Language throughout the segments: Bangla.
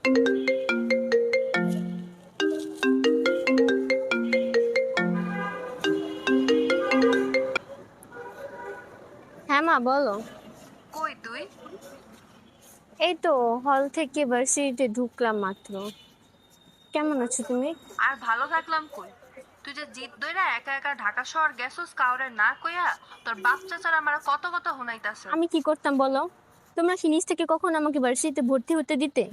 হ্যাঁ মা বলো। কই তুই? এই তো হল থেকে ভার্সিটিতে ঢুকলাম মাত্র। কেমন আছো তুমি? আর ভালো থাকলাম কই? তুই যে জিদ দইরা একা একা ঢাকা শহর গেছস কাউরে না কইয়া, তোর বাপ চাচার আমার কত কথা শুনাইতাছে। আমি কি করতাম বলো? তোমরা কি নিজ থেকে কখন আমাকে ভার্সিটিতে ভর্তি হতে দিতে?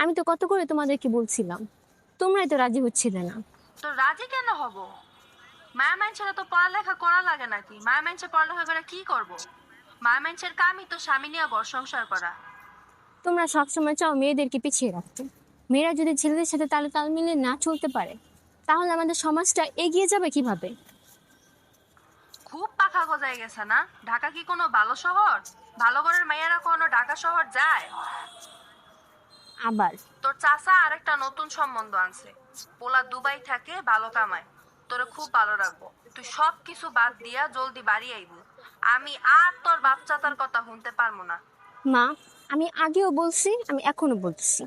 আমি তো কত করে তোমাদেরকে বলছিলাম, তোমরাই তো রাজি হচ্ছিলে না। তো রাজি কেন হব? মায়া মানুষের তো পড়ালেখা করা লাগে নাকি? মায়া মানুষের পড়ালেখা করে কি করব? মায়া মানুষের কামই তো স্বামী নিয়ে ঘর সংসার করা। তোমরা সবসময় চাও মেয়েদেরকে পিছিয়ে রাখতে। মেয়েরা যদি ছেলেদের সাথে তালে তাল মিলিয়ে না চলতে পারে, তাহলে আমাদের সমাজটা এগিয়ে যাবে কিভাবে? খুব পাখা গজায় গেছে না? ঢাকা কি কোনো ভালো শহর? ভালো ঘরের মেয়েরা কোনো ঢাকা শহর যায়? আবার তোর চাচা আরেকটা নতুন সম্বন্ধ আনছে। পোলা দুবাই থাকে, ভালো কামায়। তোরে খুব ভালো রাখবো। তুই সব কিছু বাদ দিয়া জলদি বাড়ি আইবি। আমি আর তোর বাচ্চা তার কথা শুনতে পারবো না। মা, আমি আগেও বলছি, আমি এখনো বলছি,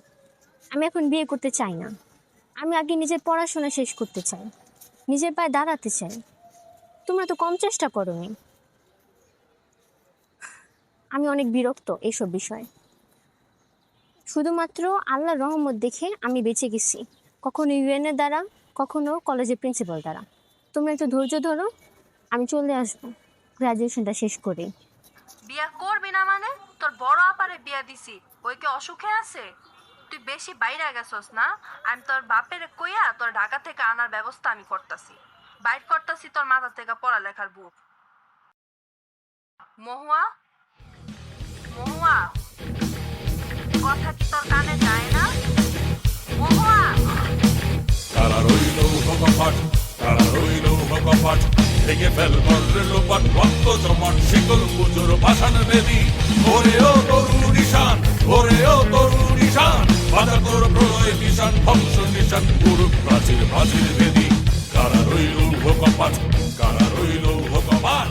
আমি এখন বিয়ে করতে চাই না। আমি আগে নিজের পড়াশোনা শেষ করতে চাই, নিজের পায়ে দাঁড়াতে চাই। তোমরা তো কম চেষ্টা করোনি। আমি অনেক বিরক্ত এইসব বিষয়ে। শুধুমাত্র আল্লাহর রহমত দেখে আমি বেঁচে গেছি, কখনো ইউএনের দ্বারা, কখনো কলেজের প্রিন্সিপাল দ্বারা। তোমরা একটু ধৈর্য ধরো, আমি চলে আসবো গ্রাজুয়েশনটা শেষ করে। বিয়া করবি না মানে? তোর বড় আপারে বিয়া দিছি, ওই কি অসুখে আছে? তুই বেশি বাইরে গেছস না? আমি তোর বাপের কইয়া তোর ঢাকা থেকে আনার ব্যবস্থা আমি করতাছি। বাইর করতাছি তোর মাথা থেকে পড়ালেখার বুক। মহুয়া, মহুয়া, কথা কি তোর কানে যায় না? মহুয়া, তারা রইল কপাট, তারা রইল কপাট, ভেঙে ফেল বর্রে লোপাট, ভক্ত জমাট শিকল পুজোর পাষাণ বেদি। ওরে ও তরু নিশান, ওরে ও তরু নিশান, বাধা তোর প্রলয় নিশান, ধ্বংস নিশান, পুরুষ প্রাচীর প্রাচীর বেদি। কারা রইল কপাট, কারা রইল কপাট।